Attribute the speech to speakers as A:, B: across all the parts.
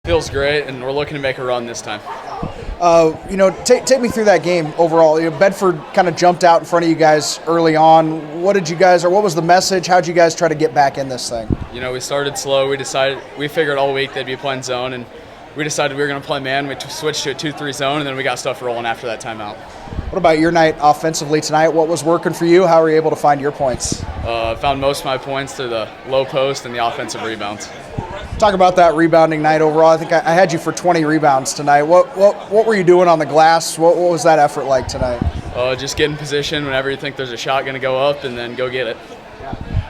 A: Feels great, and we're looking to make a run this time.
B: Take me through that game overall. Bedford kind of jumped out in front of you guys early on. What was the message? How did you guys try to get back in this thing?
A: We started slow. We figured all week they'd be playing zone, and we decided we were going to play man. We switched to a 2-3 zone, and then we got stuff rolling after that timeout.
B: What about your night offensively tonight? What was working for you? How were you able to find your points?
A: I found most of my points through the low post and the offensive rebounds.
B: Talk about that rebounding night overall. I think I had you for 20 rebounds tonight. What were you doing on the glass? What was that effort like tonight?
A: Just get in position whenever you think there's a shot going to go up, and then go get it.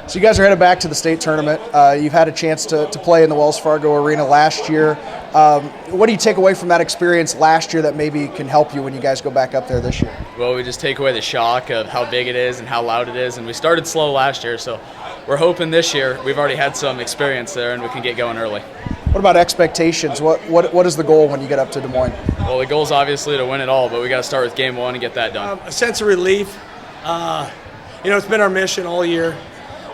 B: So you guys are headed back to the state tournament. You've had a chance to play in the Wells Fargo Arena last year. What do you take away from that experience last year that maybe can help you when you guys go back up there this year?
A: Well, we just take away the shock of how big it is and how loud it is. And we started slow last year, so we're hoping this year we've already had some experience there and we can get going early.
B: What about expectations? What is the goal when you get up to Des Moines?
A: Well, the goal is obviously to win it all, but we got to start with game one and get that done.
C: A sense of relief. It's been our mission all year.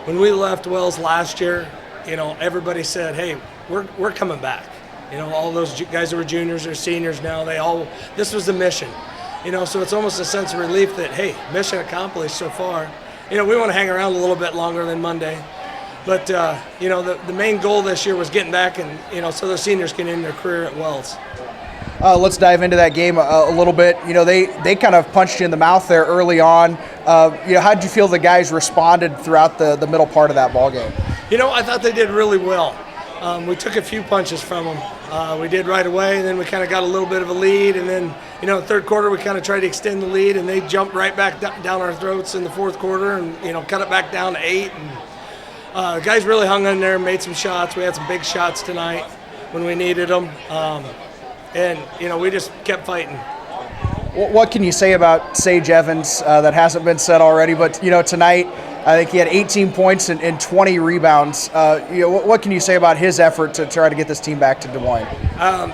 C: When we left Wells last year, everybody said, "Hey, we're coming back." All those guys that were juniors or seniors now, this was the mission. So it's almost a sense of relief that, hey, mission accomplished so far. We want to hang around a little bit longer than Monday. But, the main goal this year was getting back and, so those seniors can end their career at Wells.
B: Let's dive into that game a little bit. They kind of punched you in the mouth there early on. How did you feel the guys responded throughout the middle part of that ball game?
C: I thought they did really well. We took a few punches from them. We did right away, and then we kind of got a little bit of a lead, and then, third quarter we kind of tried to extend the lead, and they jumped right back down our throats in the fourth quarter and, cut it back down to 8. And the guys really hung in there and made some shots. We had some big shots tonight when we needed them. We just kept fighting.
B: What can you say about Sage Evans that hasn't been said already? But, tonight I think he had 18 points and 20 rebounds. What can you say about his effort to try to get this team back to Des Moines?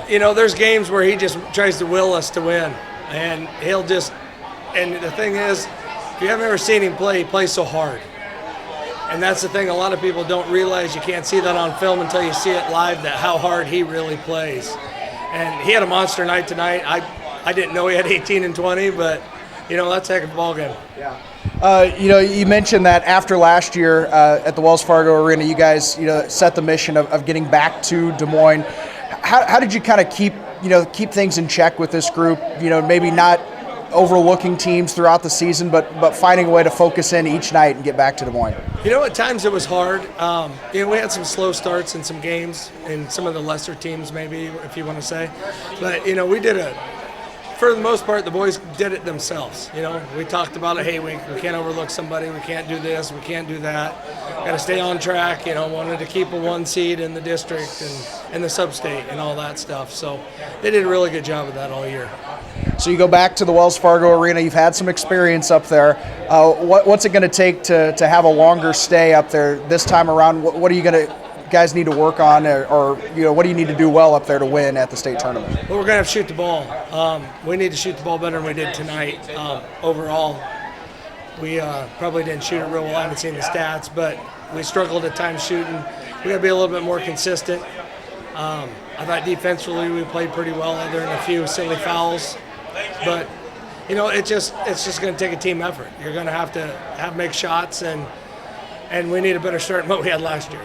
C: There's games where he just tries to will us to win. And and the thing is, if you haven't ever seen him play, he plays so hard. And that's the thing a lot of people don't realize. You can't see that on film until you see it live, that how hard he really plays. And he had a monster night tonight. I didn't know he had 18 and 20, but, that's a heck of a ball game.
B: Yeah. You mentioned that after last year at the Wells Fargo Arena, you guys, set the mission of getting back to Des Moines. How did you kind of keep things in check with this group? Maybe not overlooking teams throughout the season, but finding a way to focus in each night and get back to Des Moines.
C: At times it was hard. We had some slow starts in some games, in some of the lesser teams, maybe, if you want to say. But, we did for the most part, the boys did it themselves. We talked about it. Hey, we can't overlook somebody. We can't do this. We can't do that. Got to stay on track. Wanted to keep a 1 seed in the district and the sub-state and all that stuff. So they did a really good job of that all year.
B: So you go back to the Wells Fargo Arena. You've had some experience up there. What's it going to take to have a longer stay up there this time around? What are you going to guys need to work on, or what do you need to do well up there to win at the state tournament?
C: Well, we're going to have to shoot the ball. We need to shoot the ball better than we did tonight. Overall, we probably didn't shoot it real well. I haven't seen the stats, but we struggled at times shooting. We got to be a little bit more consistent. I thought defensively we played pretty well, other than a few silly fouls. But it's just going to take a team effort. You're going to have make shots, and we need a better start than what we had last year.